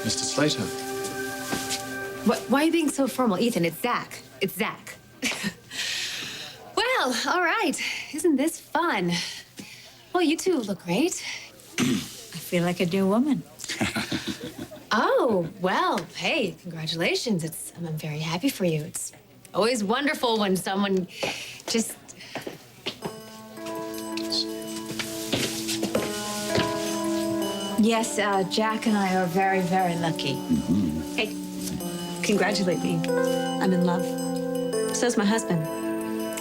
Mr. Slater. Why are you being so formal, Ethan? It's Zach. It's Zach. Well, all right. Isn't this fun? Well, you two look great. I feel like a new woman. Oh, well, hey, congratulations. I'm very happy for you. It's always wonderful when someone just... Yes, Jack and I are very, very lucky. Mm-hmm. Hey, congratulate me. I'm in love. So's my husband.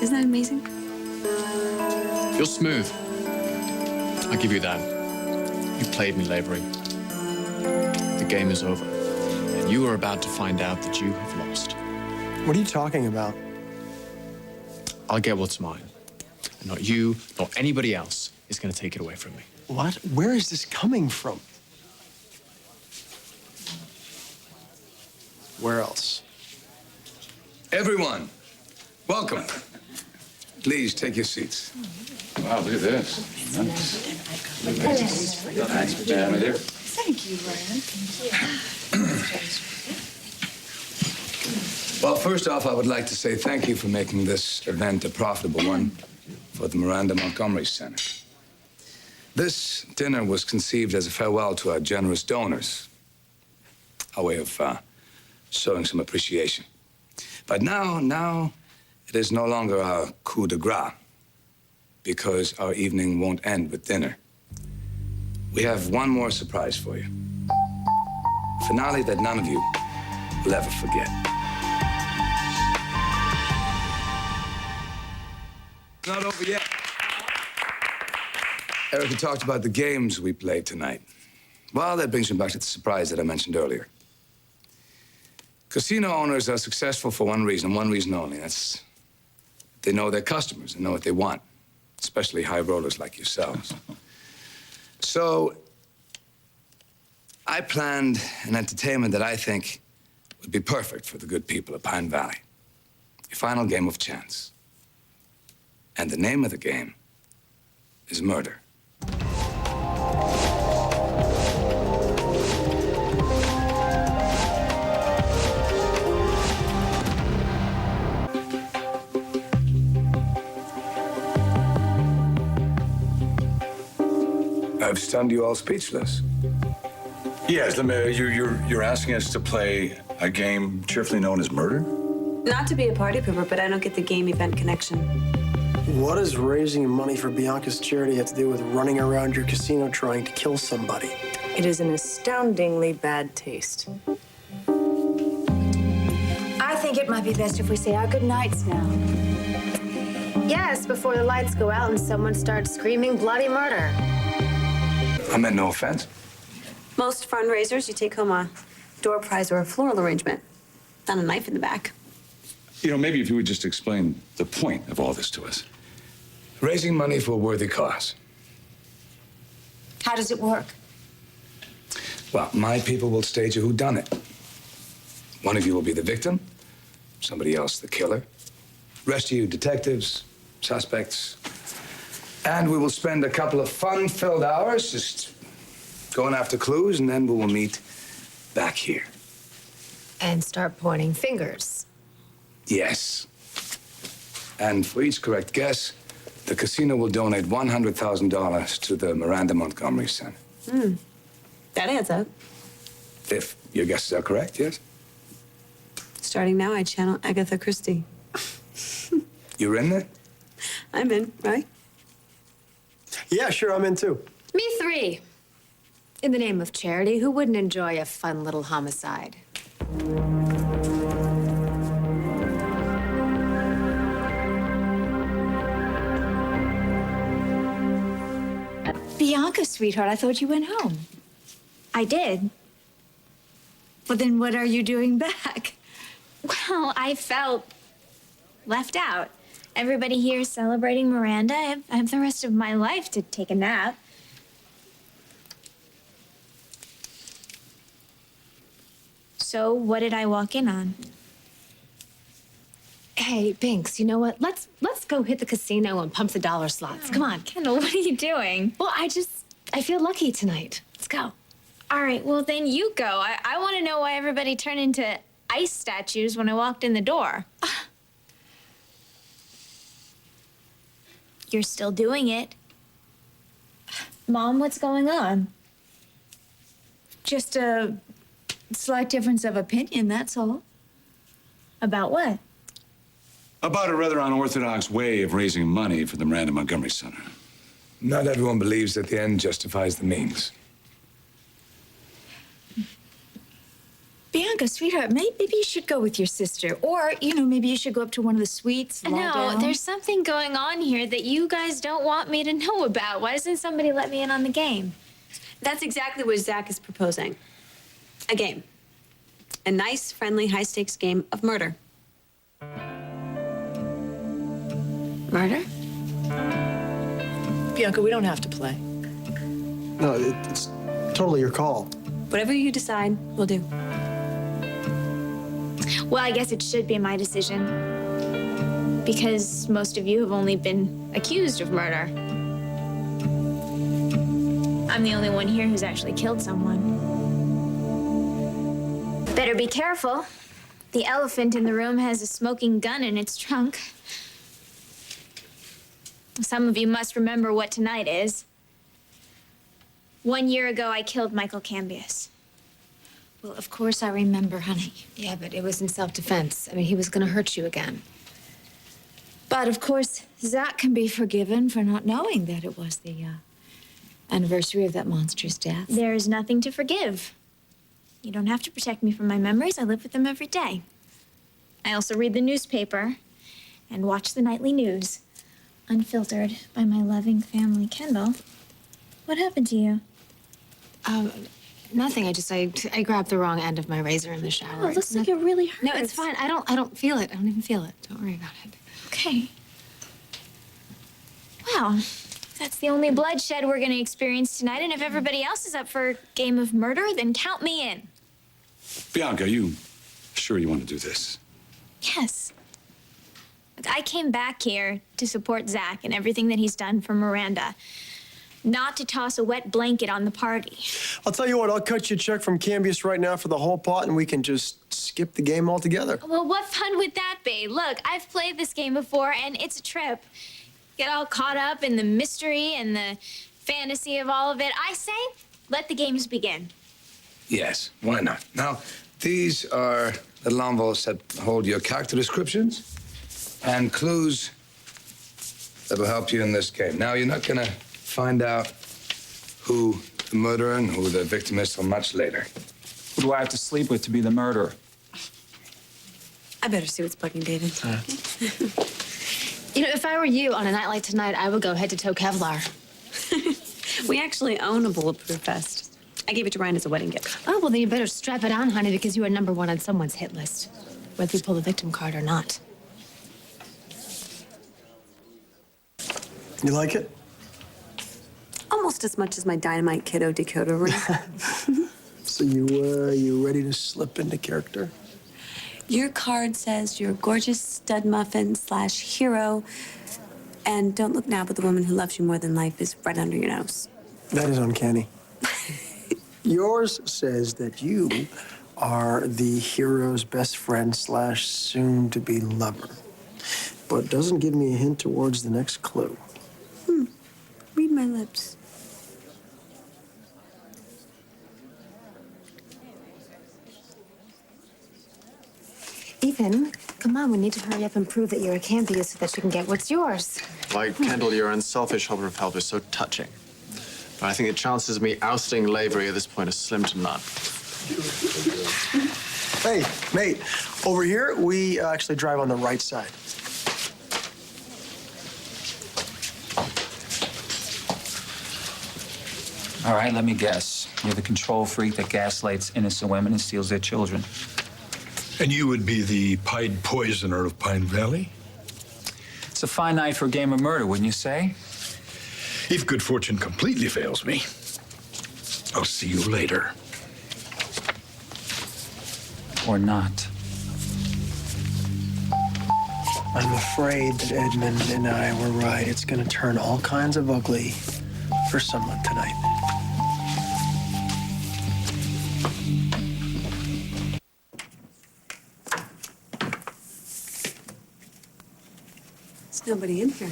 Isn't that amazing? You're smooth. I'll give you that. You played me, Lavery. The game is over. And you are about to find out that you have lost. What are you talking about? I'll get what's mine. And not you, nor anybody else is going to take it away from me. What? Where is this coming from? Where else? Everyone, welcome. Please take your seats. Wow, look at this. Nice pajama there. Thank you, Ryan. Well, first off, I would like to say thank you for making this event a profitable one for the Miranda Montgomery Center. This dinner was conceived as a farewell to our generous donors, a way of showing some appreciation. But now it is no longer our coup de grace, because our evening won't end with dinner. We have one more surprise for you. A finale that none of you will ever forget. It's not over yet. Erica talked about the games we played tonight. Well, that brings me back to the surprise that I mentioned earlier. Casino owners are successful for one reason only. That's they know their customers and know what they want, especially high rollers like yourselves. So I planned an entertainment that I think would be perfect for the good people of Pine Valley. A final game of chance. And the name of the game is murder. I've stunned you all speechless. Yes, you're asking us to play a game cheerfully known as murder? Not to be a party pooper, but I don't get the game event connection. What does raising money for Bianca's charity have to do with running around your casino trying to kill somebody? It is an astoundingly bad taste. I think it might be best if we say our good nights now. Yes, before the lights go out and someone starts screaming bloody murder. I meant no offense. Most fundraisers, you take home a door prize or a floral arrangement, not a knife in the back. You know, maybe if you would just explain the point of all this to us. Raising money for a worthy cause. How does it work? Well, my people will stage a whodunit. One of you will be the victim, somebody else the killer. Rest of you detectives, suspects. And we will spend a couple of fun-filled hours just going after clues, and then we will meet back here. And start pointing fingers. Yes. And for each correct guess, the casino will donate $100,000 to the Miranda Montgomery Center. That adds up. If your guesses are correct, yes? Starting now, I channel Agatha Christie. You're in there? I'm in, right? Yeah, sure, I'm in too. Me three. In the name of charity, who wouldn't enjoy a fun little homicide? Bianca, sweetheart, I thought you went home. I did. Well, then what are you doing back? Well, I felt left out. Everybody here is celebrating Miranda. I have the rest of my life to take a nap. So what did I walk in on? Hey, Binks, you know what? Let's go hit the casino and pump the dollar slots. Come on. Kendall, what are you doing? Well, I feel lucky tonight. Let's go. All right, well, then you go. I want to know why everybody turned into ice statues when I walked in the door. You're still doing it. Mom, what's going on? Just a slight difference of opinion, that's all. About what? About a rather unorthodox way of raising money for the Miranda Montgomery Center. Not everyone believes that the end justifies the means. Bianca, sweetheart, maybe you should go with your sister. Or, maybe you should go up to one of the suites. lie No, down. there's something going on here that you guys don't want me to know about. Why doesn't somebody let me in on the game? That's exactly what Zach is proposing. A game. A nice, friendly, high-stakes game of murder. Murder? Bianca, we don't have to play. No, it's totally your call. Whatever you decide, we'll do. Well, I guess it should be my decision. Because most of you have only been accused of murder. I'm the only one here who's actually killed someone. Better be careful. The elephant in the room has a smoking gun in its trunk. Some of you must remember what tonight is. 1 year ago, I killed Michael Cambius. Well, of course I remember, honey. Yeah, but it was in self-defense. I mean, he was gonna hurt you again. But, of course, Zach can be forgiven for not knowing that it was the anniversary of that monster's death. There's nothing to forgive. You don't have to protect me from my memories. I live with them every day. I also read the newspaper and watch the nightly news, unfiltered by my loving family, Kendall. What happened to you? Nothing. I grabbed the wrong end of my razor in the shower. Oh, it looks like it really hurts. No, it's fine. I don't feel it. I don't even feel it. Don't worry about it. Okay. Well, that's the only bloodshed we're gonna experience tonight, and if everybody else is up for a game of murder, then count me in. Bianca, you sure you want to do this? Yes. Look, I came back here to support Zach and everything that he's done for Miranda. Not to toss a wet blanket on the party. I'll tell you what, I'll cut you a check from Cambius right now for the whole pot, and we can just skip the game altogether. Well, what fun would that be? Look, I've played this game before, and it's a trip. Get all caught up in the mystery and the fantasy of all of it. I say, let the games begin. Yes, why not? Now, these are little envelopes that hold your character descriptions and clues that will help you in this game. Now, you're not gonna find out who the murderer and who the victim is till much later. Who do I have to sleep with to be the murderer? I better see what's bugging David. If I were you on a night like tonight, I would go head-to-toe Kevlar. We actually own a bulletproof vest. I gave it to Ryan as a wedding gift. Oh, well, then you better strap it on, honey, because you are #1 on someone's hit list, whether you pull the victim card or not. You like it? Almost as much as my Dynamite Kiddo decoder ring. So you ready to slip into character? Your card says you're a gorgeous stud muffin / hero. And don't look now, but the woman who loves you more than life is right under your nose. That is uncanny. Yours says that you are the hero's best friend / soon-to-be lover. But doesn't give me a hint towards the next clue. Read my lips. Ethan, come on, we need to hurry up and prove that you're a Cambius so that you can get what's yours. Like, Kendall, your unselfish offer of help is so touching. But I think the chances of me ousting Lavery at this point are slim to none. Hey, mate, over here, we actually drive on the right side. All right, let me guess. You're the control freak that gaslights innocent women and steals their children. And you would be the Pied Poisoner of Pine Valley? It's a fine night for a game of murder, wouldn't you say? If good fortune completely fails me, I'll see you later. Or not. I'm afraid that Edmund and I were right. It's gonna turn all kinds of ugly for someone tonight. There's nobody in here.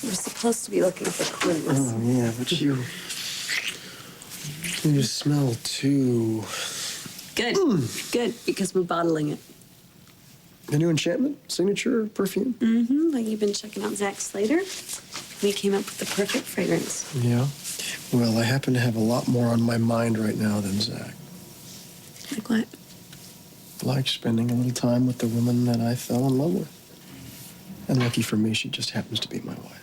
We're supposed to be looking for clues. Oh, yeah, but you smell too. Good. Good, because we're bottling it. The new enchantment signature perfume? Mm-hmm. But you've been checking out Zach Slater. We came up with the perfect fragrance. Yeah. Well, I happen to have a lot more on my mind right now than Zach. Like what? Like spending a little time with the woman that I fell in love with. And lucky for me, she just happens to be my wife.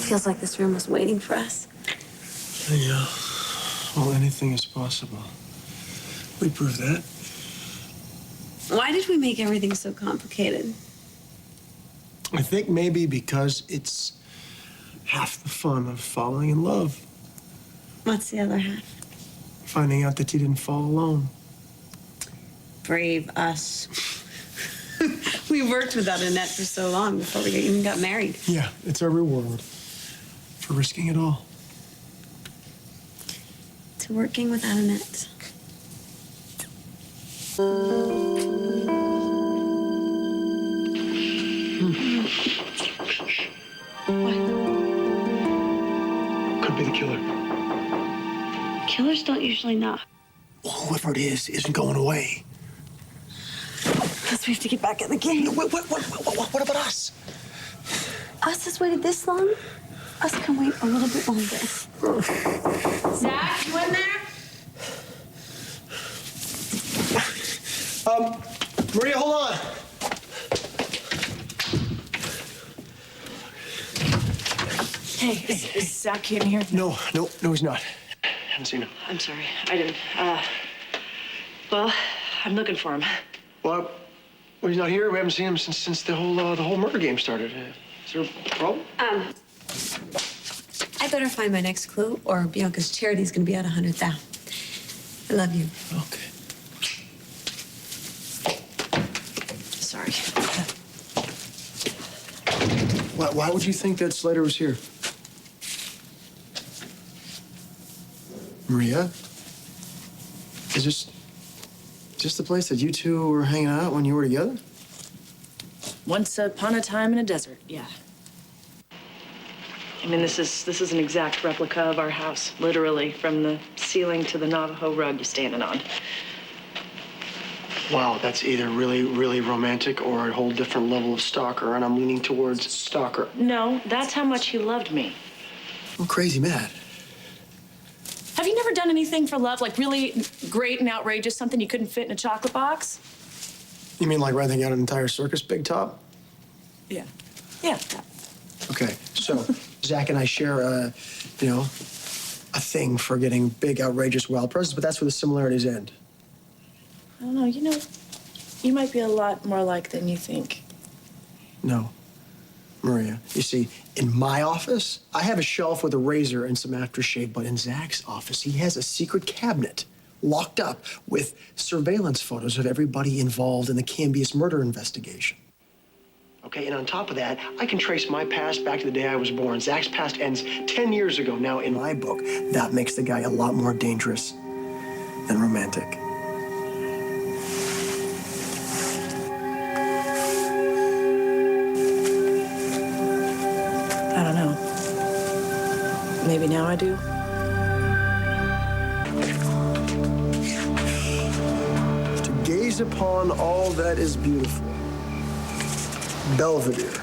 Feels like this room was waiting for us. Yeah. Well, anything is possible. We proved that. Why did we make everything so complicated? I think maybe because it's half the fun of falling in love. What's the other half? Finding out that you didn't fall alone. Brave us. We worked without Annette for so long before we even got married. Yeah, it's our reward for risking it all. To working without Annette. Could be the killer. Killers don't usually knock. Well, whoever it is isn't going away. Guess we have to get back in the game. What about us? Us has waited this long? Us can wait a little bit longer. Zach, you in there? Maria, hold on. Hey, is Zach in here? No, he's not. Haven't seen him. I'm sorry, I didn't. Well, I'm looking for him. Well, he's not here. We haven't seen him since the whole murder game started. Is there a problem? I better find my next clue, or Bianca's charity's gonna be at 100,000. I love you. Okay. Sorry. Why would you think that Slater was here? Maria? Is this the place that you two were hanging out when you were together? Once upon a time in a desert, yeah. I mean, this is an exact replica of our house, literally, from the ceiling to the Navajo rug you're standing on. Wow, that's either really, really romantic or a whole different level of stalker, and I'm leaning towards stalker. No, that's how much he loved me. I'm crazy mad. Have you never done anything for love, like really great and outrageous, something you couldn't fit in a chocolate box? You mean like renting out an entire circus, Big Top? Yeah. Yeah. Okay, so Zach and I share a thing for getting big, outrageous, wild presents, but that's where the similarities end. I don't know, you might be a lot more alike than you think. No, Maria. You see, in my office, I have a shelf with a razor and some aftershave, but in Zach's office, he has a secret cabinet locked up with surveillance photos of everybody involved in the Cambius murder investigation. Okay, and on top of that, I can trace my past back to the day I was born. Zach's past ends 10 years ago. Now, in my book, that makes the guy a lot more dangerous than romantic. I don't know. Maybe now I do. To gaze upon all that is beautiful. Belvedere.